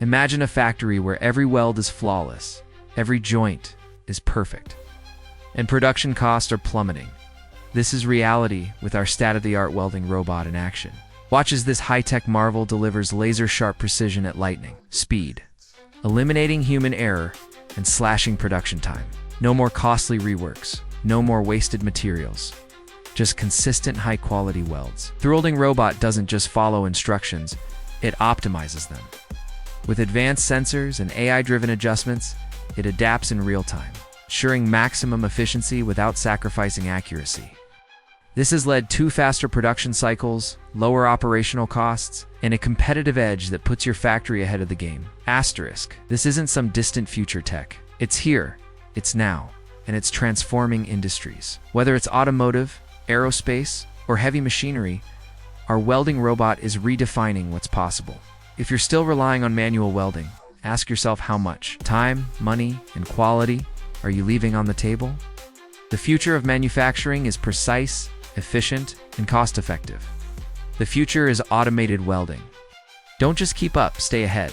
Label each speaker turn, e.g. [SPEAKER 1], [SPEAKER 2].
[SPEAKER 1] Imagine a factory where every weld is flawless, every joint is perfect, and production costs are plummeting. This is reality with our state-of-the-art welding robot in action. Watch as this high-tech marvel delivers laser-sharp precision at lightning speed, eliminating human error and slashing production time. No more costly reworks, no more wasted materials, just consistent high-quality welds. The welding robot doesn't just follow instructions, it optimizes them. With advanced sensors and AI-driven adjustments, it adapts in real time, ensuring maximum efficiency without sacrificing accuracy. This has led to faster production cycles, lower operational costs, and a competitive edge that puts your factory ahead of the game. Asterisk. This isn't some distant future tech. It's here, it's now, and it's transforming industries. Whether it's automotive, aerospace, or heavy machinery, our welding robot is redefining what's possible. If you're still relying on manual welding, ask yourself how much time, money, and quality are you leaving on the table? The future of manufacturing is precise, efficient, and cost-effective. The future is automated welding. Don't just keep up, stay ahead.